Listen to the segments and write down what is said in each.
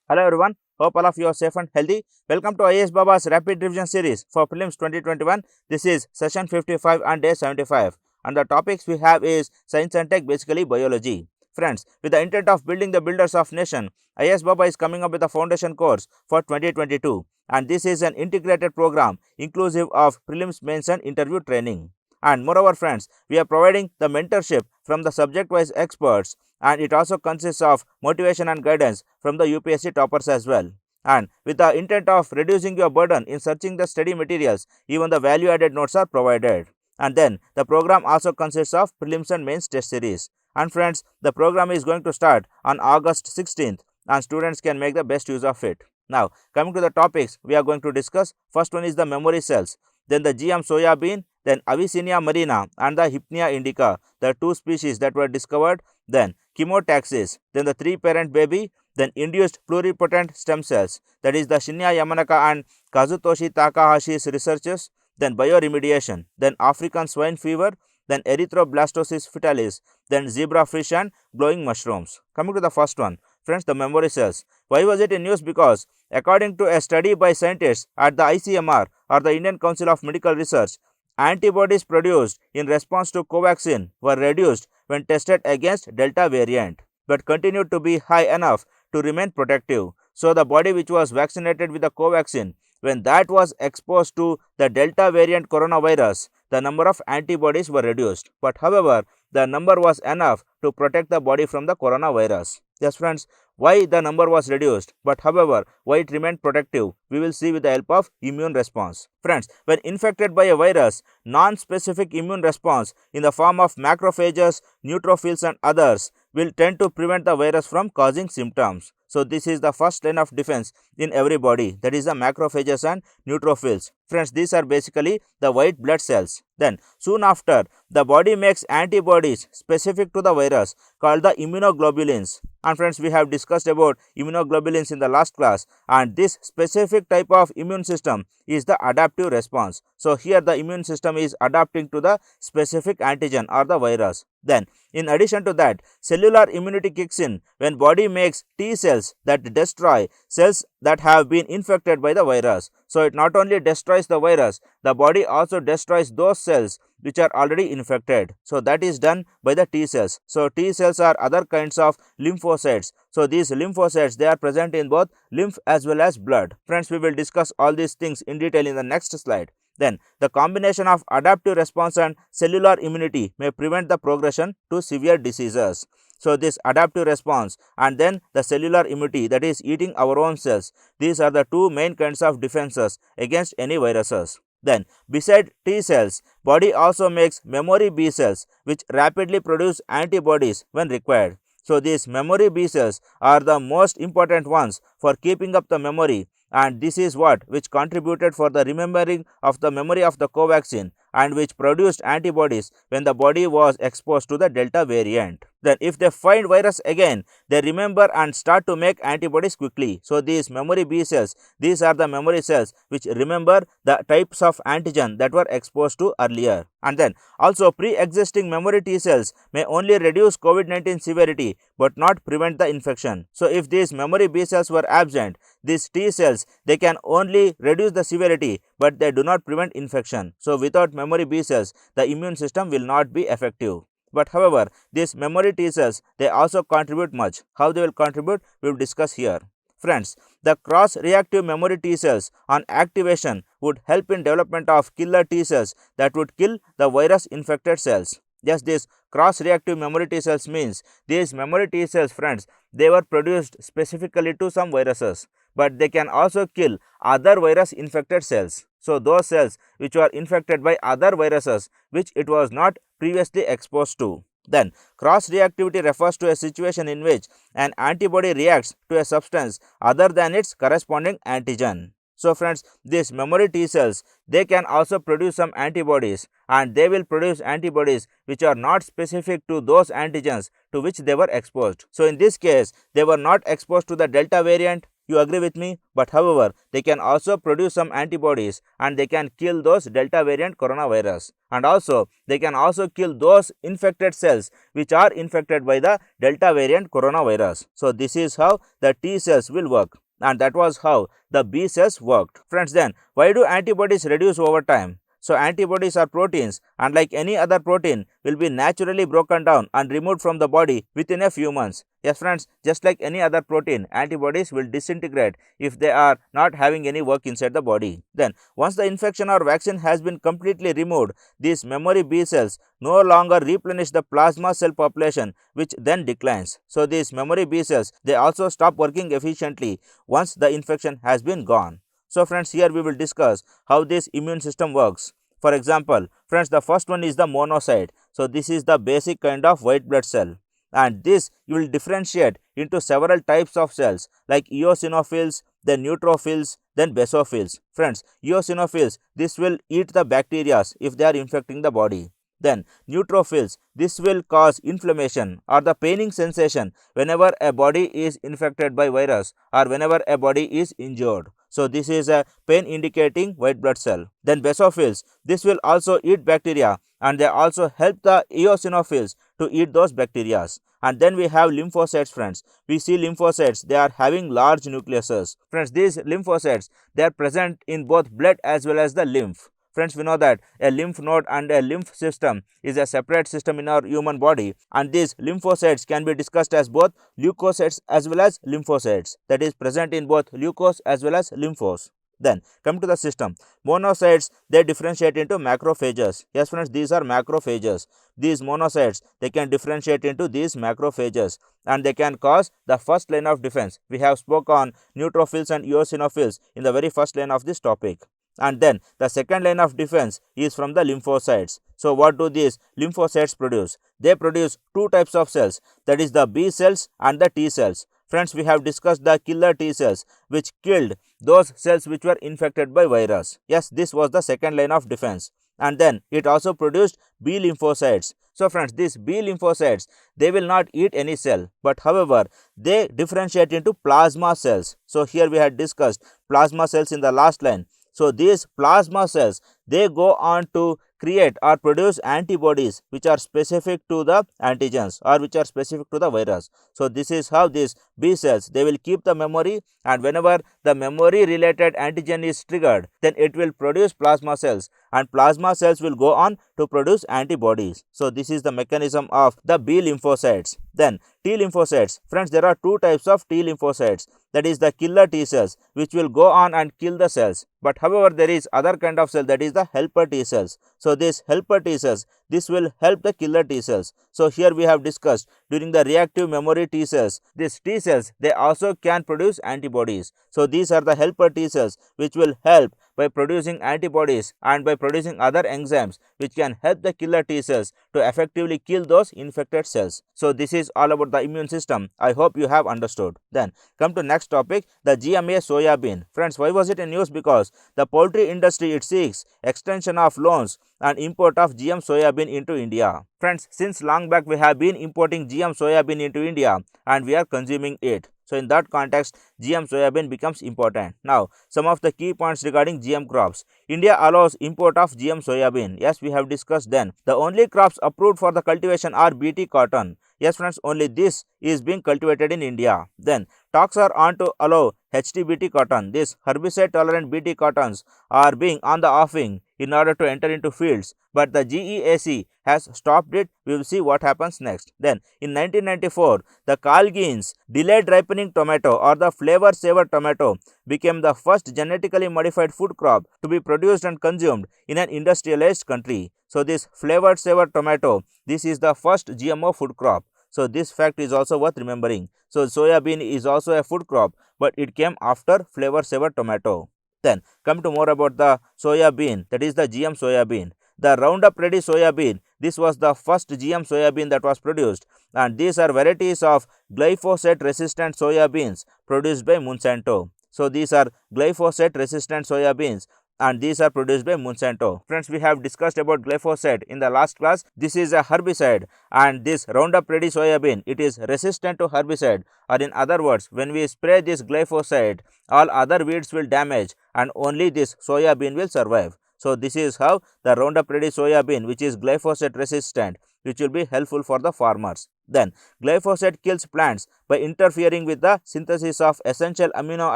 Hello everyone, hope all of you are safe and healthy. Welcome to IAS Baba's Rapid Revision Series for Prelims 2021. This is session 55 and day 75. And the topics we have is Science and Tech, basically biology. Friends, with the intent of building the builders of nation, IAS Baba is coming up with a foundation course for 2022. And this is an integrated program inclusive of prelims, mains and interview training. And moreover friends, we are providing the mentorship from the subject-wise experts, and it also consists of motivation and guidance from the UPSC toppers as well. And with the intent of reducing your burden in searching the study materials, even the value added notes are provided. And then the program also consists of prelims and mains test series. And friends, the program is going to start on August 16th, and students can make the best use of it. Now, coming to the topics we are going to discuss, first one is the memory cells, then the GM soya bean, then Avicennia marina and the Hypnea indica, the two species that were discovered, then chemotaxis, then the three-parent baby, then induced pluripotent stem cells, that is the Shinya Yamanaka and Kazutoshi Takahashi's researches, then bioremediation, then African swine fever, then erythroblastosis fetalis, then zebrafish and glowing mushrooms. Coming to the first one, friends, the memory cells. Why was it in news? Because according to a study by scientists at the ICMR or the Indian Council of Medical Research, antibodies produced in response to Covaxin were reduced when tested against Delta variant, but continued to be high enough to remain protective. So the body which was vaccinated with the Covaxin, when that was exposed to the Delta variant coronavirus, the number of antibodies were reduced. But however, the number was enough to protect the body from the coronavirus. Yes friends, why the number was reduced, but however, why it remained protective, we will see with the help of immune response. Friends, when infected by a virus, non-specific immune response in the form of macrophages, neutrophils and others will tend to prevent the virus from causing symptoms. So this is the first line of defense in every body, that is the macrophages and neutrophils. Friends, these are basically the white blood cells. Then soon after, the body makes antibodies specific to the virus called the immunoglobulins. And friends, we have discussed about immunoglobulins in the last class, and this specific type of immune system is the adaptive response. So here the immune system is adapting to the specific antigen or the virus. Then in addition to that, cellular immunity kicks in when body makes T cells that destroy cells that have been infected by the virus. So it not only destroys the virus, the body also destroys those cells which are already infected. So that is done by the T cells. So T cells are other kinds of lymphocytes. So these lymphocytes, they are present in both lymph as well as blood. Friends, we will discuss all these things in detail in the next slide. Then the combination of adaptive response and cellular immunity may prevent the progression to severe diseases. So this adaptive response and then the cellular immunity, that is eating our own cells, these are the two main kinds of defenses against any viruses. Then beside T cells, body also makes memory B cells which rapidly produce antibodies when required. So these memory B cells are the most important ones for keeping up the memory, and this is what which contributed for the remembering of the memory of the Covaxin and which produced antibodies when the body was exposed to the Delta variant. Then if they find virus again, they remember and start to make antibodies quickly. So these memory B cells, these are the memory cells which remember the types of antigen that were exposed to earlier. And then also pre-existing memory T cells may only reduce COVID-19 severity but not prevent the infection. So if these memory B cells were absent, these T cells, they can only reduce the severity but they do not prevent infection. So without memory B cells, the immune system will not be effective. But however, these memory T cells, they also contribute much. How they will contribute, we will discuss here. Friends, the cross-reactive memory T cells on activation would help in development of killer T cells that would kill the virus-infected cells. Yes, these cross-reactive memory T cells means these memory T cells, friends, they were produced specifically to some viruses, but they can also kill other virus-infected cells. So those cells which were infected by other viruses which it was not previously exposed to. Then cross-reactivity refers to a situation in which an antibody reacts to a substance other than its corresponding antigen. So friends, these memory T cells, they can also produce some antibodies, and they will produce antibodies which are not specific to those antigens to which they were exposed. So in this case, they were not exposed to the Delta variant, You agree with me? But however, they can also produce some antibodies and they can kill those Delta variant coronavirus. And also, they can also kill those infected cells which are infected by the Delta variant coronavirus. So, this is how the T cells will work. And that was how the B cells worked. Friends, then why do antibodies reduce over time? So, antibodies are proteins and like any other protein will be naturally broken down and removed from the body within a few months. Yes friends, just like any other protein, antibodies will disintegrate if they are not having any work inside the body. Then, once the infection or vaccine has been completely removed, these memory B cells no longer replenish the plasma cell population, which then declines. So, these memory B cells, they also stop working efficiently once the infection has been gone. So, friends, here we will discuss how this immune system works. For example, friends, the first one is the monocyte. So, this is the basic kind of white blood cell. And this you will differentiate into several types of cells like eosinophils, then neutrophils, then basophils. Friends, eosinophils, this will eat the bacteria if they are infecting the body. Then neutrophils, this will cause inflammation or the paining sensation whenever a body is infected by virus or whenever a body is injured. So, this is a pain indicating white blood cell. Then basophils, this will also eat bacteria and they also help the eosinophils to eat those bacteria. And then we have lymphocytes, friends. We see lymphocytes, they are having large nucleuses. Friends, these lymphocytes, they are present in both blood as well as the lymph. Friends, we know that a lymph node and a lymph system is a separate system in our human body, and these lymphocytes can be discussed as both leukocytes as well as lymphocytes, that is present in both leukos as well as lymphos. Then come to the system. Monocytes, they differentiate into macrophages. Yes friends, these are macrophages. These monocytes, they can differentiate into these macrophages and they can cause the first line of defense. We have spoke on neutrophils and eosinophils in the very first line of this topic. And then the second line of defense is from the lymphocytes. So, what do these lymphocytes produce? They produce two types of cells, that is the B cells and the T cells. Friends, we have discussed the killer T cells which killed those cells which were infected by virus. Yes, this was the second line of defense. And then it also produced B lymphocytes. So, friends, these B lymphocytes, they will not eat any cell, but however, they differentiate into plasma cells. So, here we had discussed plasma cells in the last line. So, these plasma cells, they go on to create or produce antibodies which are specific to the antigens or which are specific to the virus. So, this is how these B cells, they will keep the memory, and whenever the memory related antigen is triggered, then it will produce plasma cells and plasma cells will go on to produce antibodies. So, this is the mechanism of the B lymphocytes. Then T lymphocytes. Friends, there are two types of T lymphocytes, that is the killer T cells which will go on and kill the cells. But however, there is other kind of cell, that is the helper T cells. So, this helper T cells, this will help the killer T cells. So, here we have discussed during the reactive memory T cells, these T cells, they also can produce antibodies. So, these are the helper T cells which will help by producing antibodies and by producing other enzymes which can help the killer T cells to effectively kill those infected cells. So, this is all about the immune system. I hope you have understood. Then come to next topic, the GMA soya bean. Friends, why was it in news? Because the poultry industry, it seeks extension of loans and import of GM soya bean into India. Friends, since long back we have been importing GM soya bean into India and we are consuming it. So, in that context, GM soybean becomes important. Now, some of the key points regarding GM crops. India allows import of GM soybean. Yes, we have discussed then. The only crops approved for the cultivation are BT cotton. Yes, friends, only this is being cultivated in India. Then, talks are on to allow HTBT cotton. These herbicide tolerant BT cottons are being on the offing in order to enter into fields, but the GEAC has stopped it. We will see what happens next. Then in 1994, the Calgene's delayed ripening tomato or the flavor saver tomato became the first genetically modified food crop to be produced and consumed in an industrialized country. So, this flavor saver tomato, this is the first GMO food crop. So, this fact is also worth remembering. So, soya bean is also a food crop, but it came after flavor saver tomato. Then come to more about the soya bean, that is the GM soya bean. The Roundup Ready soya bean, this was the first GM soya bean that was produced, and these are varieties of glyphosate resistant soya beans produced by Monsanto. So, these are glyphosate resistant soya beans and these are produced by Monsanto. Friends, we have discussed about glyphosate in the last class. This is a herbicide, and this Roundup Ready soybean, it is resistant to herbicide, or in other words, when we spray this glyphosate, all other weeds will damage and only this soybean will survive. So this is how the Roundup Ready soybean, which is glyphosate resistant, which will be helpful for the farmers. Then glyphosate kills plants by interfering with the synthesis of essential amino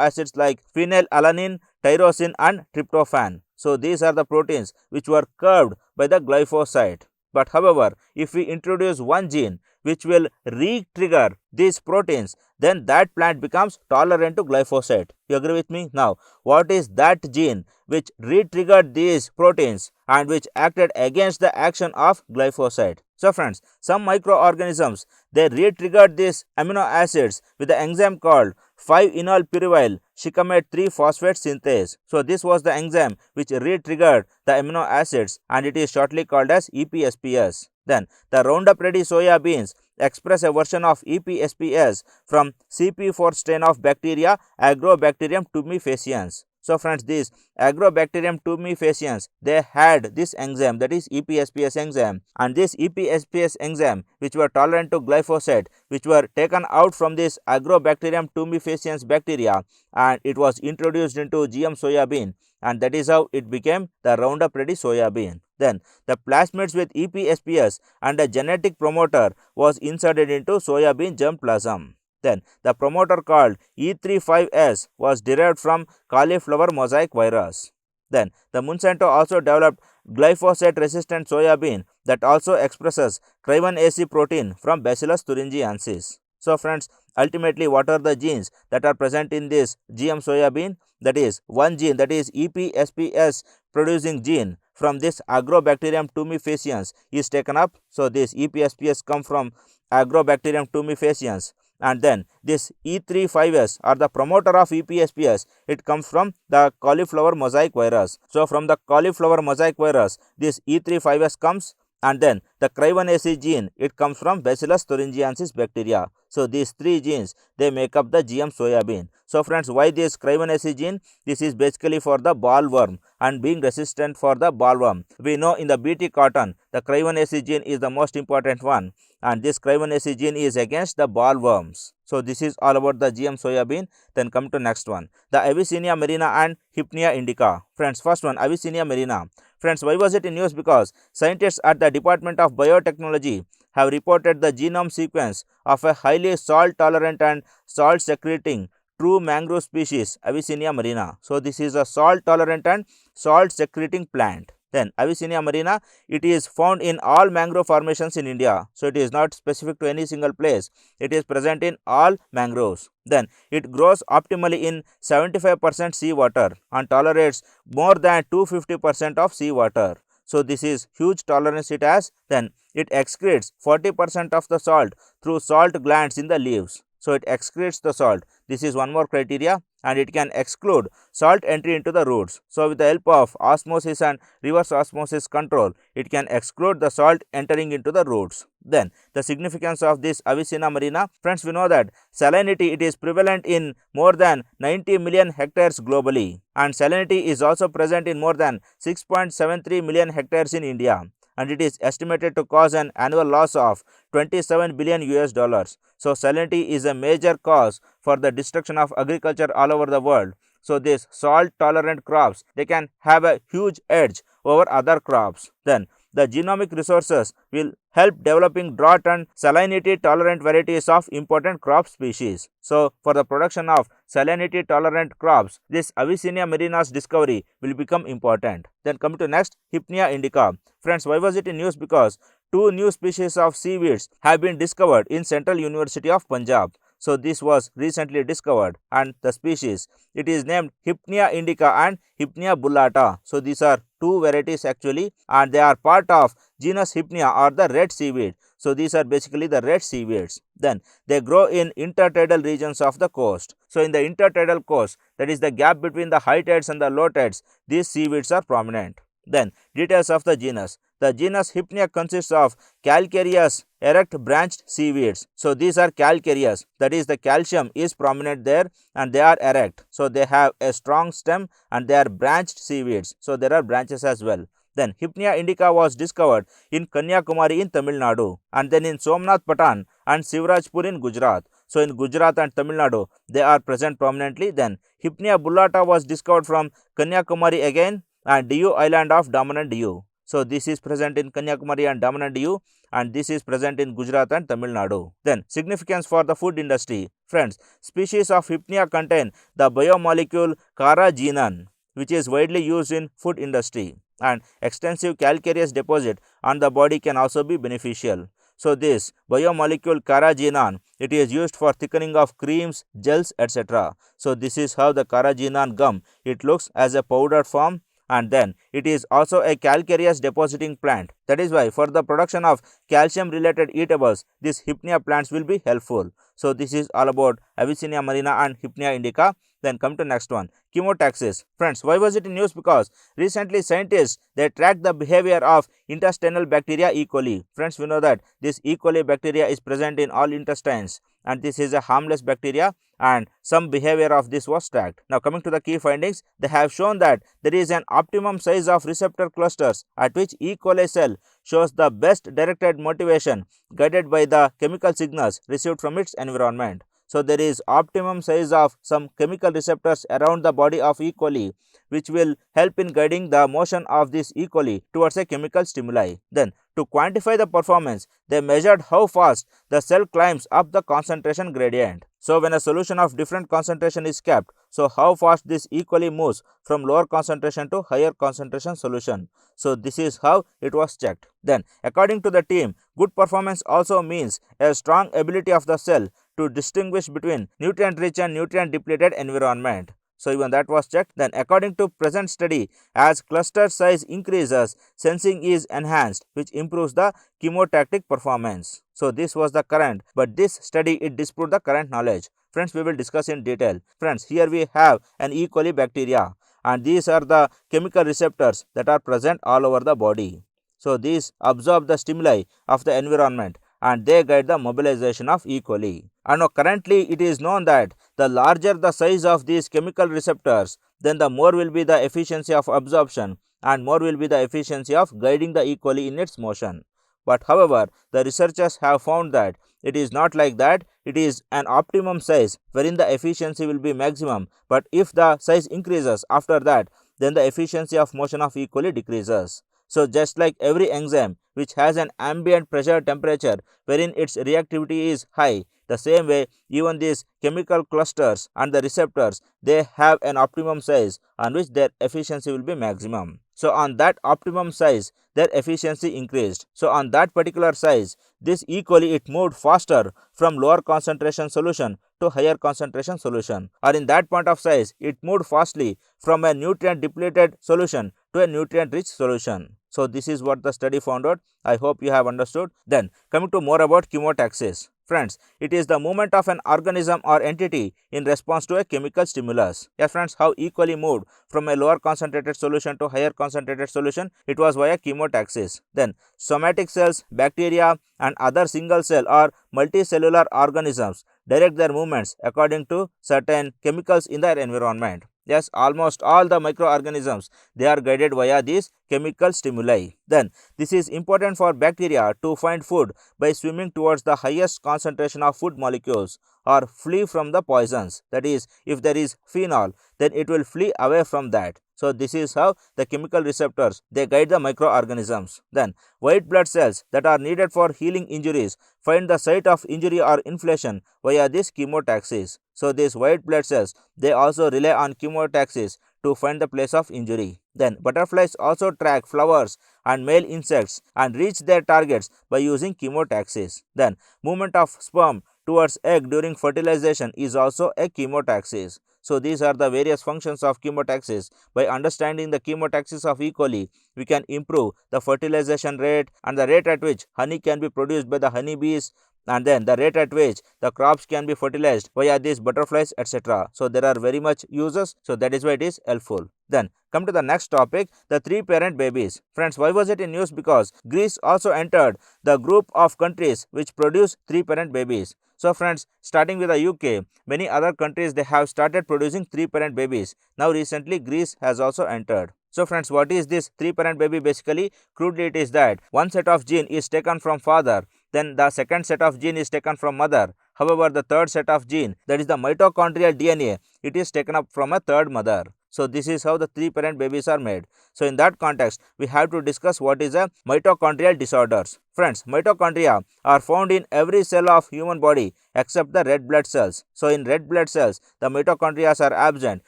acids like phenylalanine, tyrosine and tryptophan. So these are the proteins which were curbed by the glyphosate. But however, if we introduce one gene which will re-trigger these proteins, then that plant becomes tolerant to glyphosate. You agree with me? Now, what is that gene which re-triggered these proteins and which acted against the action of glyphosate? So friends, some microorganisms, they re-triggered these amino acids with the enzyme called 5-enolpyruvyl shikimate 3-phosphate synthase. So this was the enzyme which re-triggered the amino acids, and it is shortly called as EPSPS. Then the Roundup Ready soya beans express a version of EPSPS from CP4 strain of bacteria Agrobacterium tumefaciens. So friends, this Agrobacterium tumefaciens, they had this enzyme, that is EPSPS enzyme, and this EPSPS enzyme which were tolerant to glyphosate, which were taken out from this Agrobacterium tumefaciens bacteria, and it was introduced into GM soybean, and that is how it became the Roundup Ready soybean. Then the plasmids with EPSPS and a genetic promoter was inserted into soybean germplasm. Then the promoter called E35S was derived from cauliflower mosaic virus. Then the Monsanto also developed glyphosate resistant soybean that also expresses Cryvin AC protein from Bacillus thuringiensis. So friends, ultimately what are the genes that are present in this GM soybean? That is one gene, that is EPSPS producing gene from this Agrobacterium tumefaciens is taken up. So this EPSPS come from Agrobacterium tumefaciens, and then this E35S or the promoter of EPSPS, it comes from the cauliflower mosaic virus. So from the cauliflower mosaic virus, this E35S comes, and then the Cryvin AC gene, it comes from Bacillus thuringiensis bacteria. So these three genes, they make up the GM soybean. So friends, why this Cryvin AC gene? This is basically for the bollworm and being resistant for the bollworm. We know in the BT cotton, the Cryvin AC gene is the most important one, and this Cryvin AC gene is against the bollworms. So this is all about the GM soybean. Then come to next one, the Avicennia marina and Hypnea indica. Friends, first one, Avicennia marina. Friends, why was it in news? Because scientists at the Department of Biotechnology have reported the genome sequence of a highly salt tolerant and salt secreting true mangrove species, Avicennia marina. So this is a salt tolerant and salt secreting plant. Then Avicennia marina, it is found in all mangrove formations in India. So it is not specific to any single place. It is present in all mangroves. Then it grows optimally in 75% seawater and tolerates more than 250% of seawater. So this is huge tolerance it has. Then it excretes 40% of the salt through salt glands in the leaves. So it excretes the salt. This is one more criteria, and it can exclude salt entry into the roots. So with the help of osmosis and reverse osmosis control, it can exclude the salt entering into the roots. Then the significance of this Avicennia marina. Friends, we know that salinity, it is prevalent in more than 90 million hectares globally, and salinity is also present in more than 6.73 million hectares in India, and it is estimated to cause an annual loss of 27 billion US dollars. So salinity is a major cause for the destruction of agriculture all over the world. So these salt tolerant crops, they can have a huge edge over other crops. Then the genomic resources will help developing drought and salinity tolerant varieties of important crop species. So for the production of salinity tolerant crops, this Avicennia marina's discovery will become important. Then come to next, Hypnea indica. Friends, why was it in news? Because two new species of seaweeds have been discovered in Central University of Punjab. So this was recently discovered, and the species, it is named Hypnea indica and Hypnea bullata. So these are two varieties actually, and they are part of genus Hypnea or the red seaweed. So these are basically the red seaweeds. Then they grow in intertidal regions of the coast. So in the intertidal coast, that is the gap between the high tides and the low tides, these seaweeds are prominent. Then details of the genus. The genus Hypnea consists of calcareous erect branched seaweeds. So these are calcareous, that is the calcium is prominent there and they are erect. So they have a strong stem and they are branched seaweeds. So there are branches as well. Then Hypnea indica was discovered in Kanyakumari in Tamil Nadu and then in Somnath Patan and Sivrajpur in Gujarat. So in Gujarat and Tamil Nadu they are present prominently. Then Hypnea bullata was discovered from Kanyakumari again and Diu island of Daman Diu. So this is present in Kanyakumari and Daman Diu and this is present in Gujarat and Tamil Nadu. Then significance for the food industry. Friends, species of Hypnea contain the biomolecule carrageenan which is widely used in food industry, and extensive calcareous deposit on the body can also be beneficial. So this biomolecule carrageenan, it is used for thickening of creams, gels, etc. So this is how the carrageenan gum, it looks as a powdered form, and then it is also a calcareous depositing plant. That is why for the production of calcium related eatables, these Hypnea plants will be helpful. So this is all about Avicennia marina and Hypnea indica. Then come to next one, chemotaxis. Friends, why was it in news? Because recently scientists, they tracked the behavior of intestinal bacteria E. coli. Friends, we know that this E. coli bacteria is present in all intestines and this is a harmless bacteria, and some behavior of this was tracked. Now coming to the key findings, they have shown that there is an optimum size of receptor clusters at which E. coli cell shows the best directed motivation guided by the chemical signals received from its environment. So there is optimum size of some chemical receptors around the body of E. coli which will help in guiding the motion of this E. coli towards a chemical stimuli. Then to quantify the performance, they measured how fast the cell climbs up the concentration gradient. So when a solution of different concentration is kept, so how fast this E. coli moves from lower concentration to higher concentration solution. So this is how it was checked. Then according to the team, good performance also means a strong ability of the cell to distinguish between nutrient rich and nutrient depleted environment. So even that was checked. Then according to present study, as cluster size increases, sensing is enhanced which improves the chemotactic performance. So this was the current, but this study it disproved the current knowledge. Friends, we will discuss in detail. Friends, here we have an E. coli bacteria and these are the chemical receptors that are present all over the body. So these absorb the stimuli of the environment and they guide the mobilization of E. coli. And now currently it is known that the larger the size of these chemical receptors, then the more will be the efficiency of absorption and more will be the efficiency of guiding the E. coli in its motion. But however, the researchers have found that it is not like that. It is an optimum size wherein the efficiency will be maximum, but if the size increases after that, then the efficiency of motion of E. coli decreases. So just like every enzyme which has an ambient pressure temperature wherein its reactivity is high, the same way even these chemical clusters and the receptors, they have an optimum size on which their efficiency will be maximum. So on that optimum size, their efficiency increased. So on that particular size, this E. coli it moved faster from lower concentration solution to higher concentration solution, or in that point of size it moved fastly from a nutrient depleted solution to a nutrient rich solution. So this is what the study found out. I hope you have understood. Then coming to more about chemotaxis. Friends, it is the movement of an organism or entity in response to a chemical stimulus. Yes friends, how E. coli moved from a lower concentrated solution to higher concentrated solution, it was via chemotaxis. Then somatic cells, bacteria and other single cell or multicellular organisms direct their movements according to certain chemicals in their environment. Yes, almost all the microorganisms, they are guided via these chemical stimuli. Then this is important for bacteria to find food by swimming towards the highest concentration of food molecules or flee from the poisons. That is, if there is phenol, then it will flee away from that. So this is how the chemical receptors, they guide the microorganisms. Then white blood cells that are needed for healing injuries find the site of injury or inflammation via this chemotaxis. So these white blood cells, they also rely on chemotaxis to find the place of injury. Then butterflies also track flowers and male insects and reach their targets by using chemotaxis. Then movement of sperm towards egg during fertilization is also a chemotaxis. So these are the various functions of chemotaxis. By understanding the chemotaxis of E. coli, we can improve the fertilization rate and the rate at which honey can be produced by the honeybees, and then the rate at which the crops can be fertilized via these butterflies, etc. So there are very much uses, so that is why it is helpful. Then come to the next topic, the three parent babies. Friends, why was it in news? Because Greece also entered the group of countries which produce three parent babies. So friends, starting with the UK, many other countries they have started producing three parent babies. Now recently Greece has also entered. So friends, what is this three parent baby? Basically, crudely it is that one set of gene is taken from father, then the second set of gene is taken from mother. However, the third set of gene, that is the mitochondrial DNA, it is taken up from a third mother. So this is how the three parent babies are made. So in that context, we have to discuss what is a mitochondrial disorders. Friends, mitochondria are found in every cell of human body except the red blood cells. So in red blood cells, the mitochondria are absent,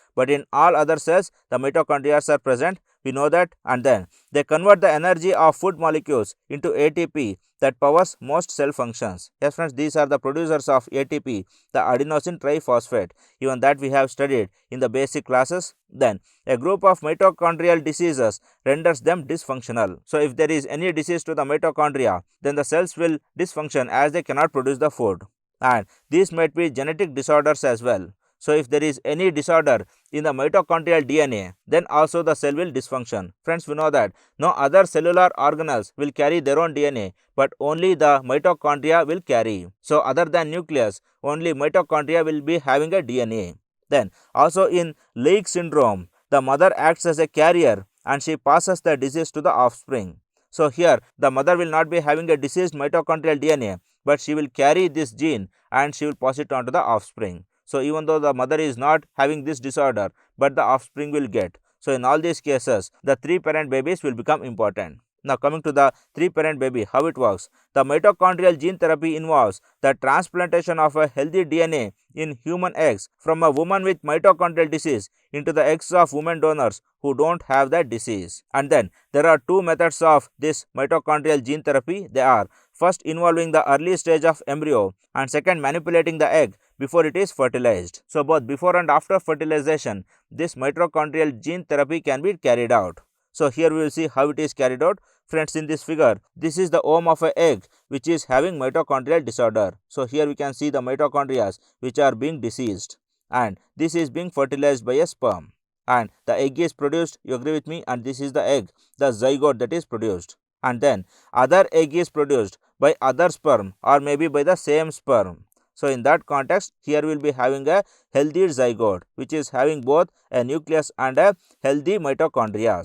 but in all other cells, the mitochondria are present. We know that, and then they convert the energy of food molecules into ATP that powers most cell functions. Yes friends, these are the producers of ATP, the adenosine triphosphate, even that we have studied in the basic classes. Then a group of mitochondrial diseases renders them dysfunctional. So if there is any disease to the mitochondria, then the cells will dysfunction as they cannot produce the food, and these might be genetic disorders as well. So if there is any disorder in the mitochondrial DNA, then also the cell will dysfunction. Friends, we know that no other cellular organelles will carry their own DNA, but only the mitochondria will carry. So other than nucleus, only mitochondria will be having a DNA. Then also in Leigh syndrome, the mother acts as a carrier and she passes the disease to the offspring. So here the mother will not be having a diseased mitochondrial DNA, but she will carry this gene and she will pass it on to the offspring. So even though the mother is not having this disorder, but the offspring will get. So in all these cases, the three parent babies will become important. Now coming to the three parent baby, how it works. The mitochondrial gene therapy involves the transplantation of a healthy DNA in human eggs from a woman with mitochondrial disease into the eggs of women donors who don't have that disease. And then there are two methods of this mitochondrial gene therapy. They are first involving the early stage of embryo and second manipulating the egg before it is fertilized. So both before and after fertilization, this mitochondrial gene therapy can be carried out. So here we will see how it is carried out. Friends, in this figure, this is the ovum of an egg which is having mitochondrial disorder. So here we can see the mitochondria which are being diseased, and this is being fertilized by a sperm, and the egg is produced. You agree with me? And this is the egg, the zygote that is produced, and then other egg is produced by other sperm or maybe by the same sperm. So in that context, here we will be having a healthy zygote which is having both a nucleus and a healthy mitochondria.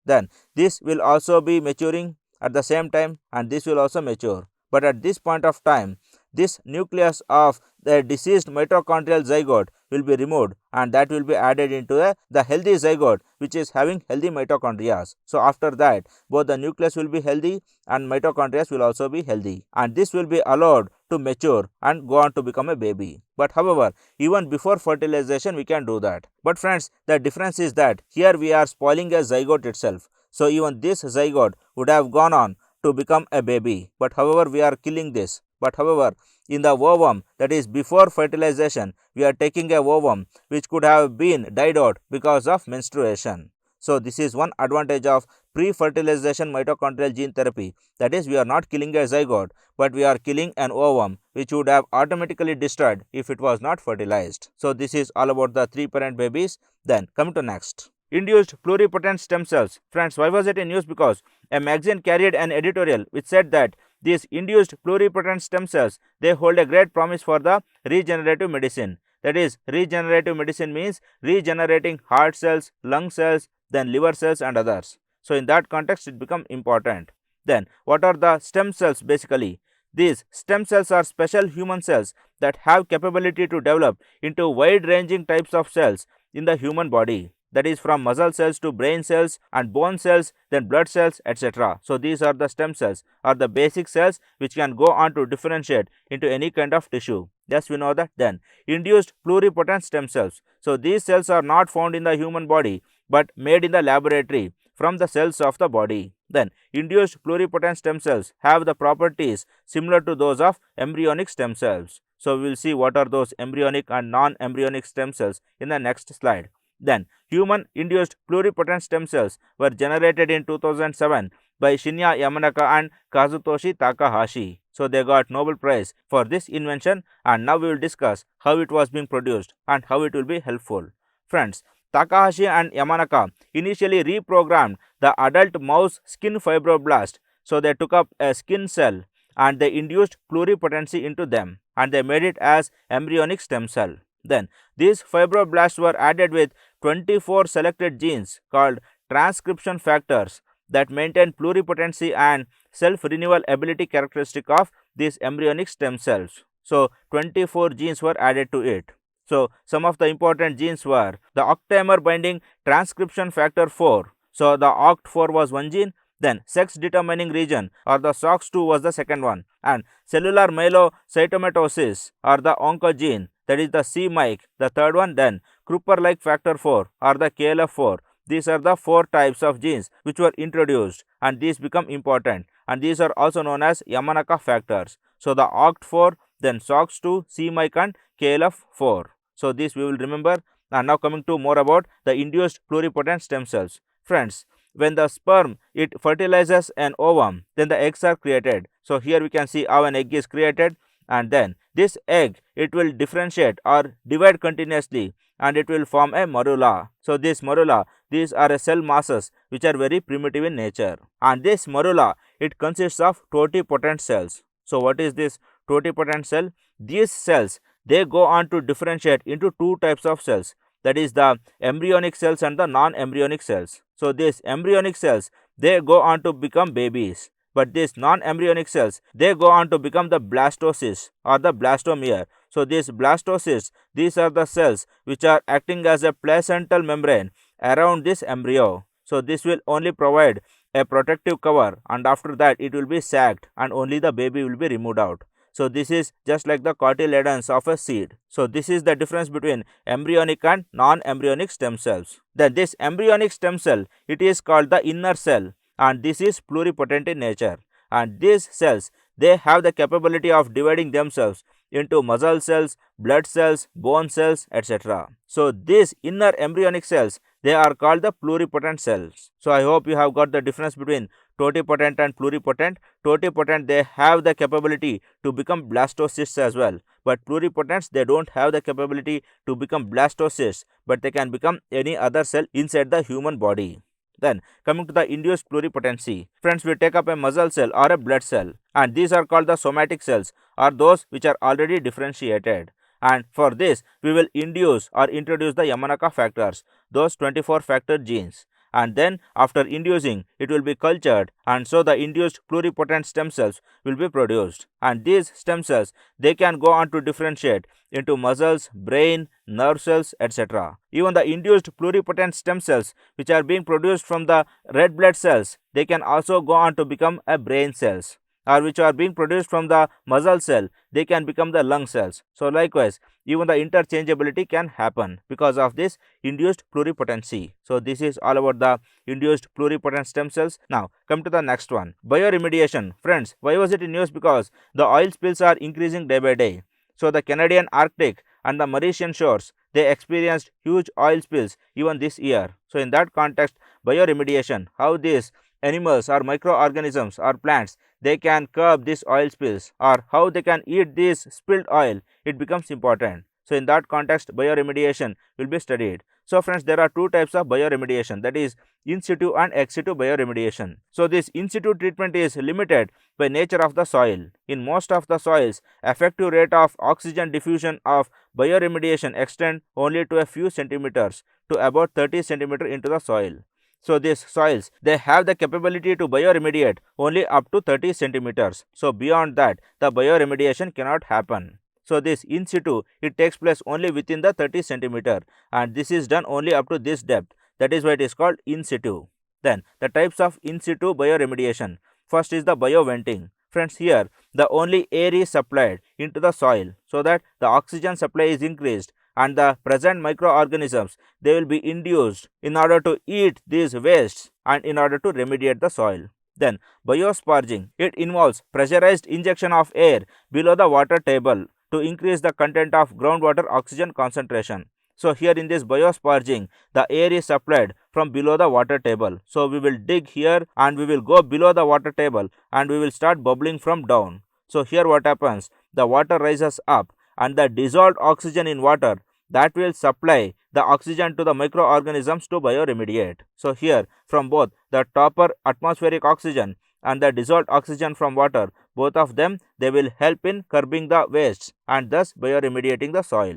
Then this will also be maturing at the same time, and this will also mature. But at this point of time, this nucleus of the diseased mitochondrial zygote will be removed, and that will be added into the healthy zygote which is having healthy mitochondria. So after that, both the nucleus will be healthy and mitochondria will also be healthy, and this will be allowed to mature and go on to become a baby. But however, even before fertilization we can do that. But friends, the difference is that here we are spoiling a zygote itself. So even this zygote would have gone on to become a baby, but however we are killing this. But however, in the ovum, that is before fertilization, we are taking a ovum which could have been died out because of menstruation. So this is one advantage of pre-fertilization mitochondrial gene therapy, that is we are not killing a zygote, but we are killing an ovum which would have automatically destroyed if it was not fertilized. So this is all about the three parent babies. Then come to next. Induced pluripotent stem cells. Friends, why was it in news? Because a magazine carried an editorial which said that these induced pluripotent stem cells, they hold a great promise for the regenerative medicine. That is, regenerative medicine means regenerating heart cells, lung cells, then liver cells and others. So in that context it becomes important. Then what are the stem cells? Basically, these stem cells are special human cells that have capability to develop into wide ranging types of cells in the human body, that is from muscle cells to brain cells and bone cells, then blood cells, etc. So these are the stem cells, or the basic cells which can go on to differentiate into any kind of tissue. Yes, we know that. Then induced pluripotent stem cells. So these cells are not found in the human body but made in the laboratory from the cells of the body. Then induced pluripotent stem cells have the properties similar to those of embryonic stem cells. So we will see what are those embryonic and non-embryonic stem cells in the next slide. Then human induced pluripotent stem cells were generated in 2007 by Shinya Yamanaka and Kazutoshi Takahashi. So they got Nobel Prize for this invention, and now we will discuss how it was being produced and how it will be helpful. Friends, Takahashi and Yamanaka initially reprogrammed the adult mouse skin fibroblast. So they took up a skin cell and they induced pluripotency into them and they made it as embryonic stem cell. Then these fibroblasts were added with 24 selected genes called transcription factors that maintain pluripotency and self-renewal ability characteristic of these embryonic stem cells. So 24 genes were added to it. So some of the important genes were the octamer binding transcription factor 4. So the OCT4 was one gene, then sex determining region or the SOX2 was the second one, and cellular myelocytomatosis or the oncogene, that is the c-MYC, the third one, then Kruper-like factor 4 or the KLF4. These are the 4 types of genes which were introduced and these become important, and these are also known as Yamanaka factors. So the OCT4, then SOX2, c-MYC and KLF4. So this we will remember. And now coming to more about the induced pluripotent stem cells. Friends, when the sperm it fertilizes an ovum, then the eggs are created. So here we can see how an egg is created, and then this egg it will differentiate or divide continuously and it will form a morula. So this morula, these are cell masses which are very primitive in nature, and this morula it consists of totipotent cells. So what is this totipotent cell? These cells they go on to differentiate into 2 types of cells, that is the embryonic cells and the non-embryonic cells. So these embryonic cells they go on to become babies, but these non-embryonic cells they go on to become the blastocysts or the blastomere. So these blastocysts, these are the cells which are acting as a placental membrane around this embryo. So this will only provide a protective cover, and after that it will be sacked and only the baby will be removed out. So this is just like the cotyledons of a seed. So this is the difference between embryonic and non-embryonic stem cells. Then this embryonic stem cell it is called the inner cell, and this is pluripotent in nature, and these cells they have the capability of dividing themselves into muscle cells, blood cells, bone cells, etc. So these inner embryonic cells they are called the pluripotent cells. So I hope you have got the difference between totipotent and pluripotent. Totipotent they have the capability to become blastocysts as well, but pluripotents they don't have the capability to become blastocysts, but they can become any other cell inside the human body. Then coming to the induced pluripotency, friends, we take up a muscle cell or a blood cell, and these are called the somatic cells or those which are already differentiated. And for this we will induce or introduce the Yamanaka factors, those 24 factor genes, and then after inducing it will be cultured, and so the induced pluripotent stem cells will be produced, and these stem cells they can go on to differentiate into muscles, brain, nerve cells, etc. Even the induced pluripotent stem cells which are being produced from the red blood cells, they can also go on to become a brain cells, or which are being produced from the muscle cell, they can become the lung cells. So likewise, even the interchangeability can happen because of this induced pluripotency. So this is all about the induced pluripotent stem cells. Now come to the next one, bioremediation. Friends, why was it in news? Because the oil spills are increasing day by day. So the Canadian Arctic and the Mauritian shores they experienced huge oil spills even this year. So in that context, bioremediation, how these animals or microorganisms or plants they can curb these oil spills or how they can eat this spilled oil, it becomes important. So in that context, bioremediation will be studied. So friends, there are 2 types of bioremediation, that is in situ and ex situ bioremediation. So this in situ treatment is limited by nature of the soil. In most of the soils, effective rate of oxygen diffusion of bioremediation extend only to a few centimeters to about 30 centimeters into the soil. So these soils they have the capability to bioremediate only up to 30 centimeters. So beyond that the bioremediation cannot happen. So this in situ it takes place only within the 30 centimeter, and this is done only up to this depth. That is why it is called in situ. Then the types of in situ bioremediation. First is the bioventing. Friends, here the only air is supplied into the soil so that the oxygen supply is increased, and the present microorganisms they will be induced in order to eat these wastes and in order to remediate the soil. Then biosparging, it involves pressurized injection of air below the water table to increase the content of groundwater oxygen concentration. So here in this biosparging, the air is supplied from below the water table. So we will dig here and we will go below the water table and we will start bubbling from down. So here what happens, the water rises up and the dissolved oxygen in water, that will supply the oxygen to the microorganisms to bioremediate. So here from both the topper atmospheric oxygen and the dissolved oxygen from water, both of them, they will help in curbing the wastes and thus bioremediating the soil.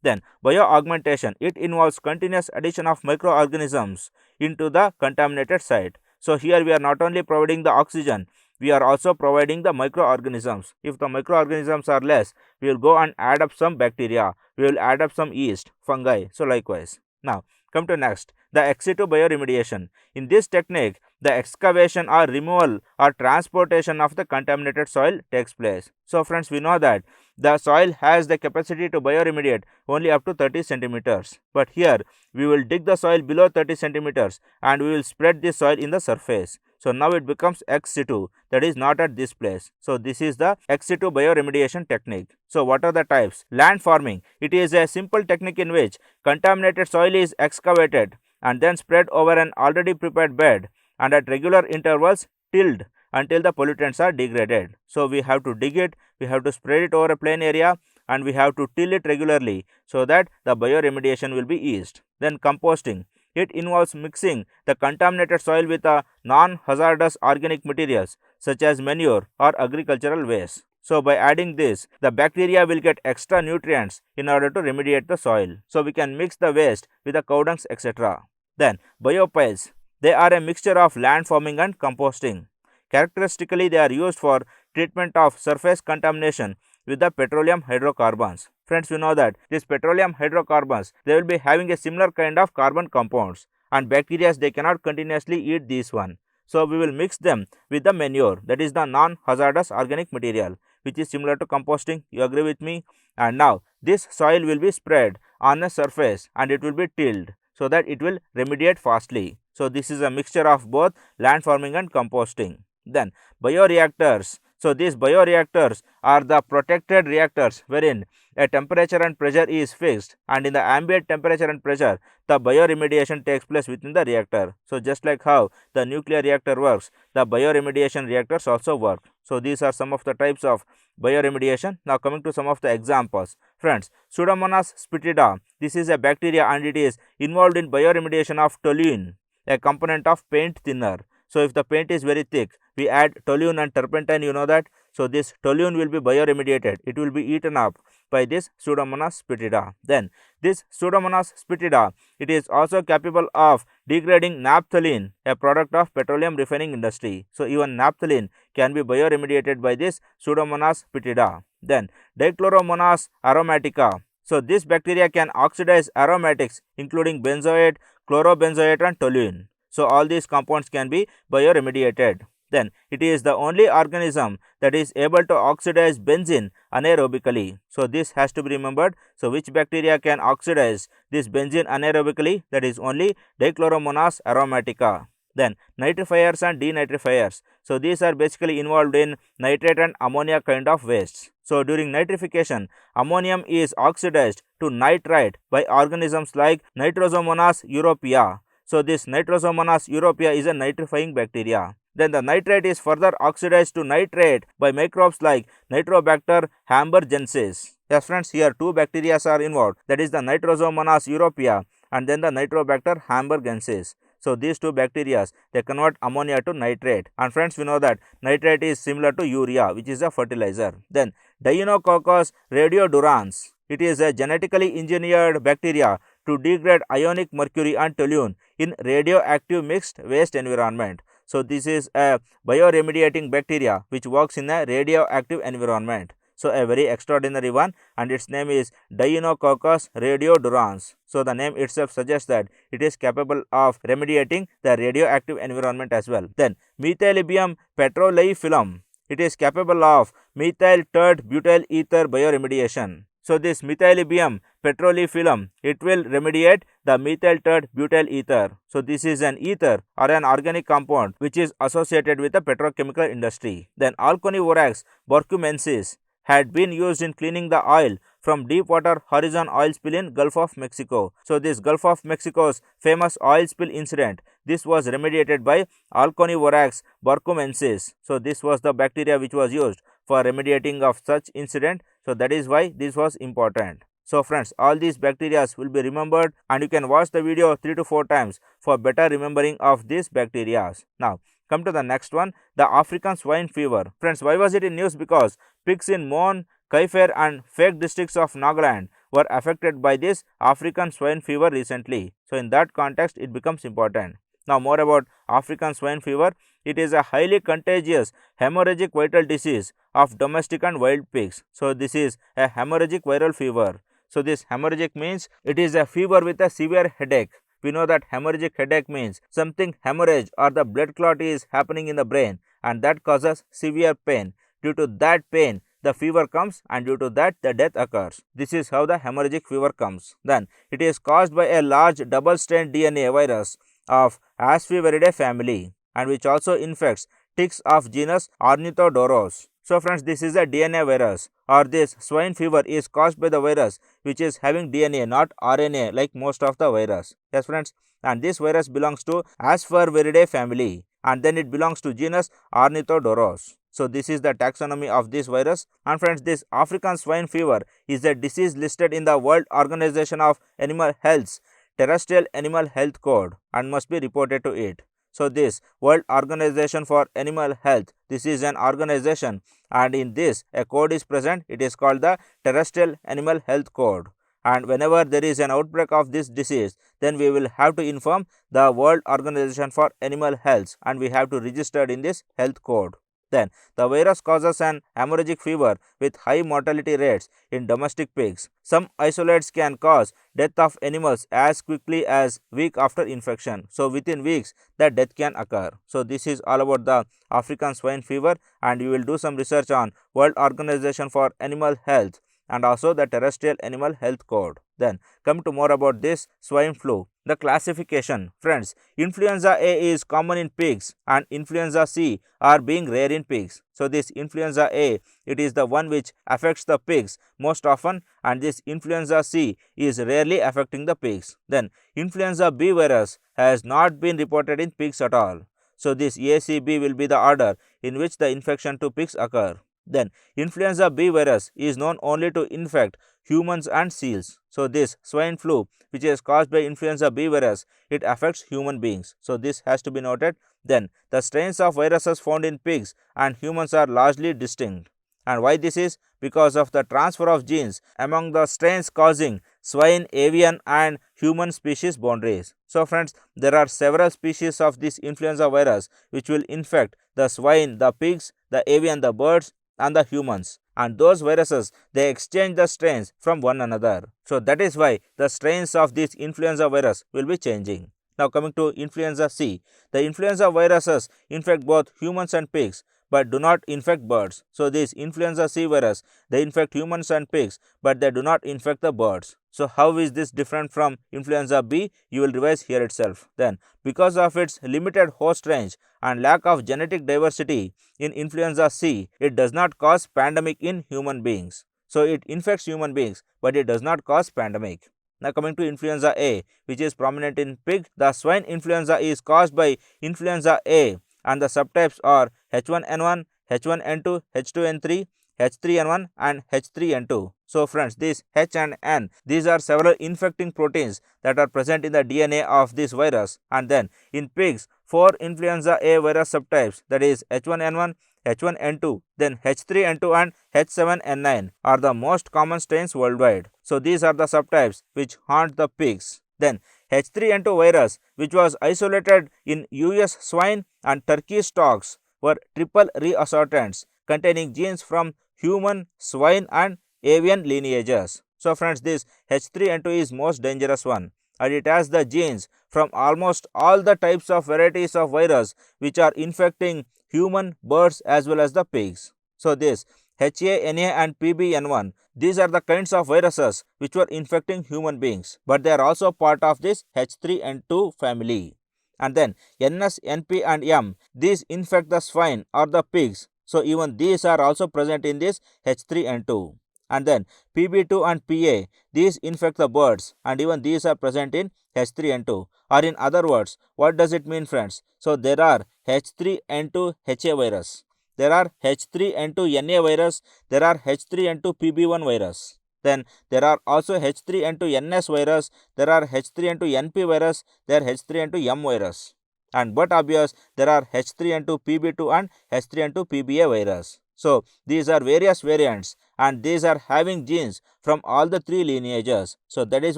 Then bioaugmentation, it involves continuous addition of microorganisms into the contaminated site. So here we are not only providing the oxygen, we are also providing the microorganisms. If the microorganisms are less, we will go and add up some bacteria, we will add up some yeast, fungi, so likewise. Now come to next, the ex situ bioremediation. In this technique, the excavation or removal or transportation of the contaminated soil takes place. So friends, we know that the soil has the capacity to bioremediate only up to 30 centimeters. But here we will dig the soil below 30 centimeters and we will spread this soil in the surface. So now it becomes ex situ, that is not at this place. So this is the ex situ bioremediation technique. So what are the types? Land farming. It is a simple technique in which contaminated soil is excavated and then spread over an already prepared bed and at regular intervals tilled until the pollutants are degraded. So we have to dig it, we have to spread it over a plain area and we have to till it regularly so that the bioremediation will be eased. Then composting. It involves mixing the contaminated soil with non-hazardous organic materials such as manure or agricultural waste. So by adding this, the bacteria will get extra nutrients in order to remediate the soil. So we can mix the waste with the cow dungs, etc. Then biopiles. They are a mixture of land farming and composting. Characteristically, they are used for treatment of surface contamination with the petroleum hydrocarbons. Friends, we know that these petroleum hydrocarbons, they will be having a similar kind of carbon compounds and bacteria, they cannot continuously eat this one. So we will mix them with the manure, that is the non-hazardous organic material, which is similar to composting. You agree with me? And now this soil will be spread on the surface and it will be tilled so that it will remediate fastly. So this is a mixture of both land farming and composting. Then bioreactors. So these bioreactors are the protected reactors wherein a temperature and pressure is fixed and in the ambient temperature and pressure the bioremediation takes place within the reactor. So just like how the nuclear reactor works, the bioremediation reactors also work. So these are some of the types of bioremediation. Now coming to some of the examples. Friends, Pseudomonas spitida, this is a bacteria and it is involved in bioremediation of toluene, a component of paint thinner. So if the paint is very thick, we add toluene and turpentine, you know that. So this toluene will be bioremediated, it will be eaten up by this Pseudomonas spitida. Then this Pseudomonas spitida, it is also capable of degrading naphthalene, a product of petroleum refining industry. So even naphthalene can be bioremediated by this Pseudomonas spitida. Then Dichloromonas aromatica. So this bacteria can oxidize aromatics including benzoate, chlorobenzoate and toluene. So all these compounds can be bioremediated. Then it is the only organism that is able to oxidize benzene anaerobically. So this has to be remembered. So which bacteria can oxidize this benzene anaerobically? That is only Dichloromonas aromatica. Then nitrifiers and denitrifiers. So these are basically involved in nitrate and ammonia kind of wastes. So during nitrification, ammonium is oxidized to nitrite by organisms like Nitrosomonas europaea. So this Nitrosomonas europaea is a nitrifying bacteria. Then the nitrate is further oxidized to nitrate by microbes like Nitrobacter hamburgensis. Yes friends, here two bacteria are involved, that is the Nitrosomonas europaea and then the Nitrobacter hamburgensis. So these two bacteria, they convert ammonia to nitrate, and friends, we know that nitrate is similar to urea, which is a fertilizer. Then Deinococcus radiodurans, it is a genetically engineered bacteria to degrade ionic mercury and toluene in radioactive mixed waste environment. So this is a bioremediating bacteria which works in a radioactive environment. So a very extraordinary one, and its name is Deinococcus radiodurans. So the name itself suggests that it is capable of remediating the radioactive environment as well. Then Methylibium petroleifilum, it is capable of methyl tert butyl ether bioremediation. So this Methylibium petroleifilum, it will remediate the methyl tert butyl ether. So this is an ether or an organic compound which is associated with the petrochemical industry. Then Alconivorax borcumensis had been used in cleaning the oil from deepwater horizon oil spill in Gulf of Mexico. So this Gulf of Mexico's famous oil spill incident, this was remediated by Alconivorax burcumensis. So this was the bacteria which was used for remediating of such incident. So that is why this was important. So friends, all these bacteria will be remembered, and you can watch the video 3 to 4 times for better remembering of these bacteria. Now come to the next one, the African swine fever. Friends, why was it in news? Because pigs in Mon, Kaifer and Fake districts of Nagaland were affected by this African swine fever recently. So in that context it becomes important. Now more about African swine fever. It is a highly contagious hemorrhagic viral disease of domestic and wild pigs. So this is a hemorrhagic viral fever. So this hemorrhagic means it is a fever with a severe headache. We know that hemorrhagic headache means something hemorrhage or the blood clot is happening in the brain, and that causes severe pain. Due to that pain, the fever comes, and due to that the death occurs. This is how the hemorrhagic fever comes. Then it is caused by a large double-strand DNA virus of Asfiveridae family, and which also infects ticks of genus Ornithodoros. So friends, this is a DNA virus, or this swine fever is caused by the virus which is having DNA, not RNA like most of the virus. Yes friends, and this virus belongs to Asfiveridae family, and then it belongs to genus Ornithodoros. So this is the taxonomy of this virus. And friends, this African swine fever is a disease listed in the World Organization of Animal Health's Terrestrial Animal Health Code and must be reported to it. So this World Organization for Animal Health, this is an organization, and in this a code is present. It is called the Terrestrial Animal Health Code, and whenever there is an outbreak of this disease, then we will have to inform the World Organization for Animal Health, and we have to register in this health code. Then the virus causes an hemorrhagic fever with high mortality rates in domestic pigs. Some isolates can cause death of animals as quickly as week after infection. So within weeks the death can occur. So this is all about the African swine fever, and you will do some research on World Organization for Animal Health and also the Terrestrial Animal Health Code. Then come to more about this swine flu. The classification. Friends, influenza A is common in pigs and influenza C are being rare in pigs. So this influenza A, it is the one which affects the pigs most often, and this influenza C is rarely affecting the pigs. Then influenza B virus has not been reported in pigs at all. So this ACB will be the order in which the infection to pigs occur. Then influenza B virus is known only to infect humans and seals. So this swine flu which is caused by influenza B virus, it affects human beings. So this has to be noted. Then the strains of viruses found in pigs and humans are largely distinct. And why this is? Because of the transfer of genes among the strains causing swine, avian and human species boundaries. So friends, there are several species of this influenza virus which will infect the swine, the pigs, the avian, the birds and the humans, and those viruses they exchange the strains from one another. So that is why the strains of this influenza virus will be changing. Now coming to influenza C, the influenza viruses infect both humans and pigs but do not infect birds. So this influenza C virus, they infect humans and pigs but they do not infect the birds. So how is this different from influenza B? You will revise here itself. Then because of its limited host range and lack of genetic diversity in influenza C, it does not cause pandemic in human beings. So it infects human beings but it does not cause pandemic. Now coming to influenza A, which is prominent in pig, the swine influenza is caused by influenza A and the subtypes are H1N1, H1N2, H2N3, H3N1 and H3N2. So friends, these H and N, these are several infecting proteins that are present in the DNA of this virus. And then in pigs, 4 influenza A virus subtypes, that is H1N1, H1N2, then H3N2 and H7N9 are the most common strains worldwide. So these are the subtypes which haunt the pigs. Then H3N2 virus, which was isolated in US swine and turkey stocks, were triple reassortants containing genes from human, swine and avian lineages. So friends, this H3N2 is most dangerous one, and it has the genes from almost all the types of varieties of virus which are infecting human, birds as well as the pigs. So this HA, NA and PBN1, these are the kinds of viruses which were infecting human beings, but they are also part of this H3N2 family. And then NS, NP and M, these infect the swine or the pigs. So even these are also present in this H3N2. And then PB2 and PA, these infect the birds, and even these are present in H3N2. Or in other words, what does it mean, friends? So there are H3N2 HA virus, there are H3N2 NA virus, there are H3N2 PB1 virus. Then there are also H3N2 NS virus, there are H3N2 NP virus, there are H3N2 M virus. And but obvious, there are H3N2 PB2 and H3N2 PBA virus. So these are various variants, and these are having genes from all the three lineages. So that is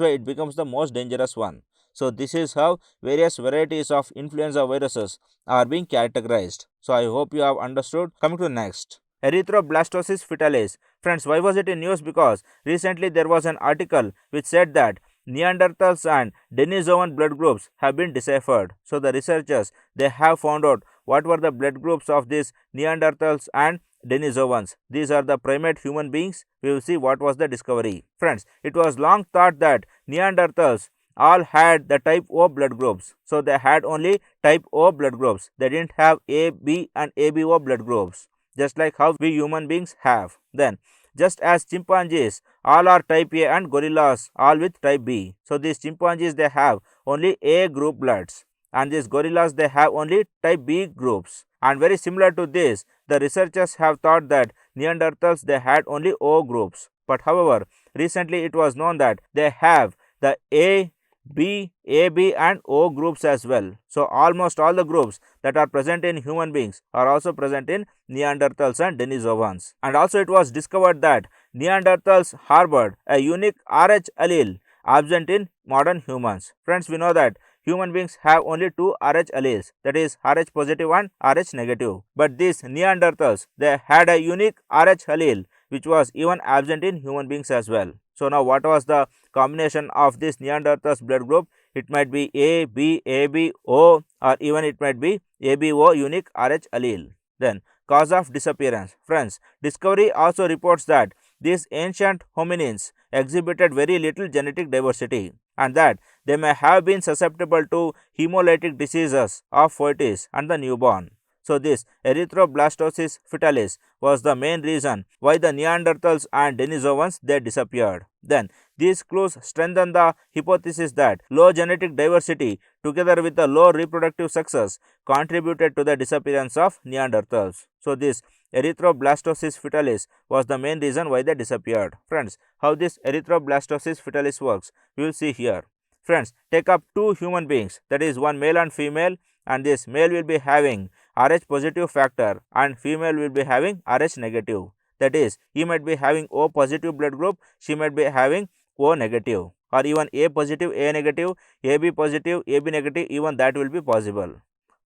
why it becomes the most dangerous one. So this is how various varieties of influenza viruses are being categorized. So I hope you have understood. Coming to next, erythroblastosis fetalis. Friends, why was it in news? Because recently there was an article which said that Neanderthals and Denisovan blood groups have been deciphered. So the researchers, they have found out what were the blood groups of these Neanderthals and Denisovans. These are the primate human beings. We will see what was the discovery. Friends, it was long thought that Neanderthals all had the type O blood groups. So they had only type O blood groups. They didn't have A, B and ABO blood groups, just like how we human beings have. Then, just as chimpanzees all are type A and gorillas all with type B. So these chimpanzees, they have only A group bloods, and these gorillas, they have only type B groups. And very similar to this, the researchers have thought that Neanderthals, they had only O groups. But however, recently it was known that they have the A, B, AB and O groups as well. So almost all the groups that are present in human beings are also present in Neanderthals and Denisovans. And also it was discovered that Neanderthals harbored a unique Rh allele absent in modern humans. Friends, we know that human beings have only two Rh alleles, that is Rh positive and Rh negative. But these Neanderthals, they had a unique Rh allele which was even absent in human beings as well. So now what was the combination of this Neanderthals blood group? It might be A, B, AB, O, or even it might be ABO unique Rh allele. Then cause of disappearance. Friends, discovery also reports that these ancient hominins exhibited very little genetic diversity, and that they may have been susceptible to hemolytic diseases of fetus and the newborn. So this erythroblastosis fetalis was the main reason why the Neanderthals and Denisovans, they disappeared. Then these clues strengthen the hypothesis that low genetic diversity together with the low reproductive success contributed to the disappearance of Neanderthals. So this erythroblastosis fetalis was the main reason why they disappeared. Friends, how this erythroblastosis fetalis works, we will see here. Friends, take up two human beings, that is one male and female, and this male will be having Rh positive factor and female will be having Rh negative. That is, he might be having O positive blood group, she might be having O negative, or even A positive, A negative, AB positive, AB negative, even that will be possible.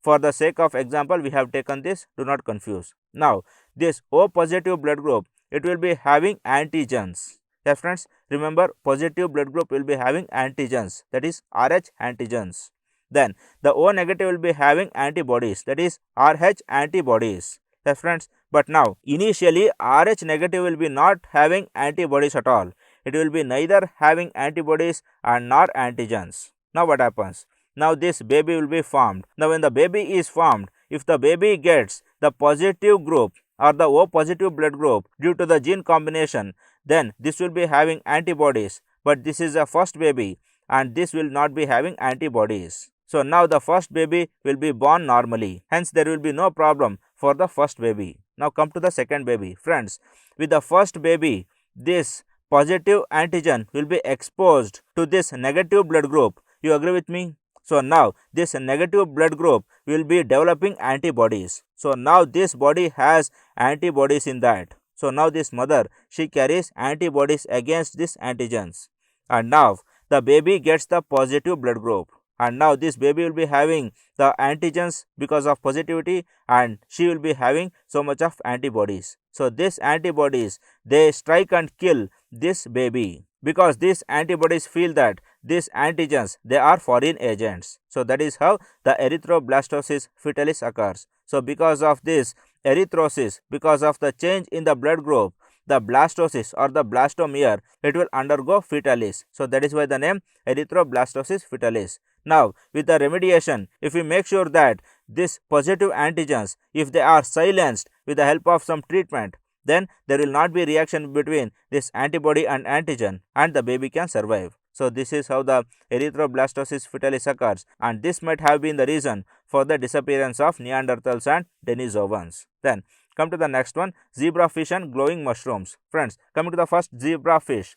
For the sake of example, we have taken this, do not confuse. Now, this O positive blood group, it will be having antigens. Yes, friends, remember, positive blood group will be having antigens, that is Rh antigens. Then the O negative will be having antibodies, that is Rh antibodies. Yes, friends, but now initially Rh negative will be not having antibodies at all. It will be neither having antibodies and nor antigens. Now what happens? Now this baby will be formed. Now when the baby is formed, if the baby gets the positive group or the O positive blood group due to the gene combination, then this will be having antibodies. But this is a first baby and this will not be having antibodies. So now the first baby will be born normally. Hence there will be no problem for the first baby. Now come to the second baby. Friends, with the first baby, this positive antigen will be exposed to this negative blood group. You agree with me? So now this negative blood group will be developing antibodies. So now this body has antibodies in that. So now this mother, she carries antibodies against these antigens. And now the baby gets the positive blood group. And now this baby will be having the antigens because of positivity, and she will be having so much of antibodies. So these antibodies, they strike and kill this baby, because these antibodies feel that these antigens, they are foreign agents. So that is how the erythroblastosis fetalis occurs. So because of this erythrosis, because of the change in the blood group, the blastosis or the blastomere, it will undergo fetalis. So that is why the name erythroblastosis fetalis. Now with the remediation, if we make sure that this positive antigens, if they are silenced with the help of some treatment, then there will not be reaction between this antibody and antigen and the baby can survive. So this is how the erythroblastosis fetalis occurs, and this might have been the reason for the disappearance of Neanderthals and Denisovans. Then come to the next one, zebrafish and glowing mushrooms. Friends, coming to the first, zebrafish.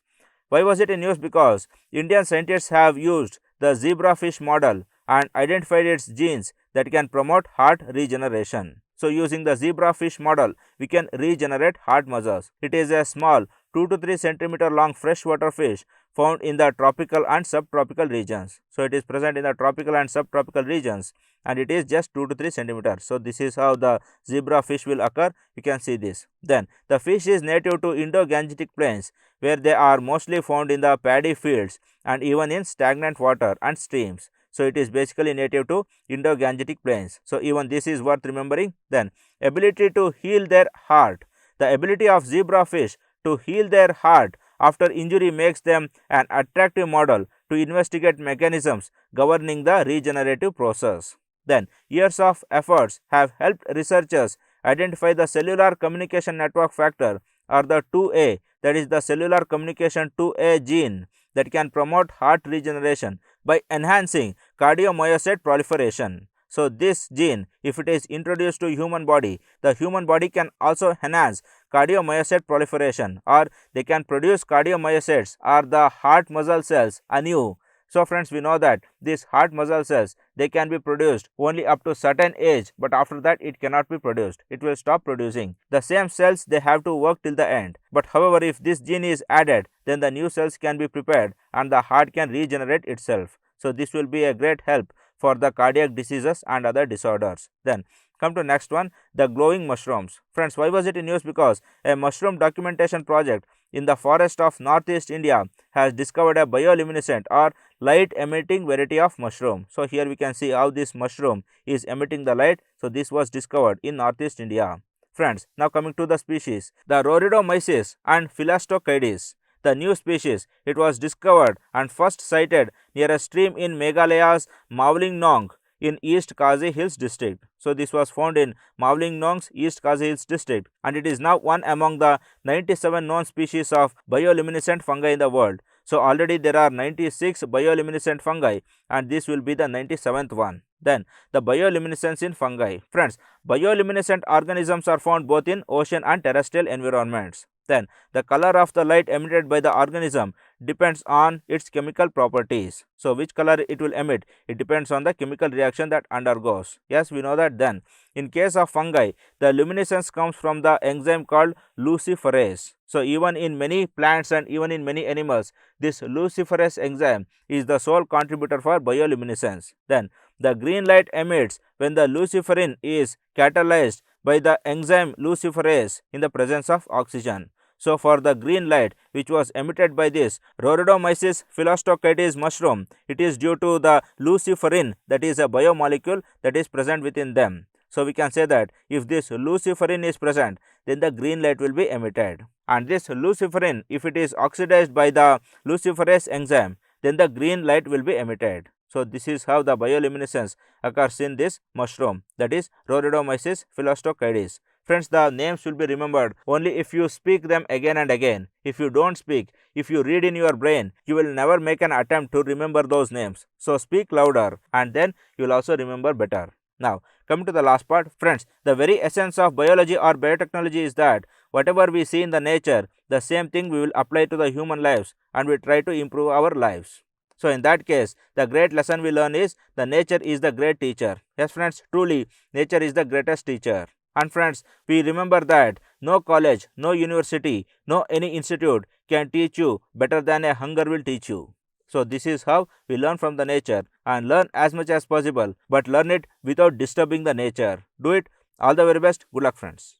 Why was it in use? Because Indian scientists have used the zebrafish model and identified its genes that can promote heart regeneration. So using the zebrafish model, we can regenerate heart muscles. It is a small 2 to 3 centimeter long freshwater fish found in the tropical and subtropical regions. So it is present in the tropical and subtropical regions, and it is just 2 to 3 centimeters. So this is how the zebrafish will occur. You can see this. Then the fish is native to Indo-Gangetic plains, where they are mostly found in the paddy fields and even in stagnant water and streams. So it is basically native to Indo-Gangetic plains. So even this is worth remembering. Then ability to heal their heart. The ability of zebrafish to heal their heart after injury makes them an attractive model to investigate mechanisms governing the regenerative process. Then years of efforts have helped researchers identify the cellular communication network factor, or the 2A, that is the cellular communication 2A gene, that can promote heart regeneration by enhancing cardiomyocyte proliferation. So this gene, if it is introduced to human body, the human body can also enhance cardiomyocyte proliferation, or they can produce cardiomyocytes or the heart muscle cells anew. So friends, we know that these heart muscle cells, they can be produced only up to certain age, but after that it cannot be produced. It will stop producing. The same cells, they have to work till the end. But however, if this gene is added, then the new cells can be prepared and the heart can regenerate itself. So this will be a great help for the cardiac diseases and other disorders. Then come to next one, the glowing mushrooms. Friends, why was it in use? Because a mushroom documentation project in the forest of northeast India has discovered a bioluminescent or light emitting variety of mushroom. So here we can see how this mushroom is emitting the light. So this was discovered in northeast India. Friends, now coming to the species, the Rhoridomyces and Phyllostocades. The new species, it was discovered and first sighted near a stream in Meghalaya's Mawlyng in East Khasi Hills district. So this was found in Mawlyng East Khasi Hills district, and it is now one among the 97 known species of bioluminescent fungi in the world. So already there are 96 bioluminescent fungi, and this will be the 97th one. Then the bioluminescence in fungi. Friends, bioluminescent organisms are found both in ocean and terrestrial environments. Then the color of the light emitted by the organism depends on its chemical properties. So which color it will emit, it depends on the chemical reaction that undergoes. Yes, we know that. Then in case of fungi, the luminescence comes from the enzyme called luciferase. So even in many plants and even in many animals, this luciferase enzyme is the sole contributor for bioluminescence. Then the green light emits when the luciferin is catalyzed by the enzyme luciferase in the presence of oxygen. So for the green light which was emitted by this Rhoridomyces Phyllostocades mushroom, it is due to the luciferin, that is a biomolecule that is present within them. So we can say that if this luciferin is present, then the green light will be emitted. And this luciferin, if it is oxidized by the luciferase enzyme, then the green light will be emitted. So this is how the bioluminescence occurs in this mushroom, that is Rhoridomyces Phyllostocades. Friends, the names will be remembered only if you speak them again and again. If you don't speak, if you read in your brain, you will never make an attempt to remember those names. So speak louder, and then you will also remember better. Now, coming to the last part, friends, the very essence of biology or biotechnology is that whatever we see in the nature, the same thing we will apply to the human lives, and we try to improve our lives. So in that case, the great lesson we learn is the nature is the great teacher. Yes friends, truly nature is the greatest teacher. And friends, we remember that no college, no university, no any institute can teach you better than a hunger will teach you. So this is how we learn from the nature, and learn as much as possible, but learn it without disturbing the nature. Do it. All the very best. Good luck friends.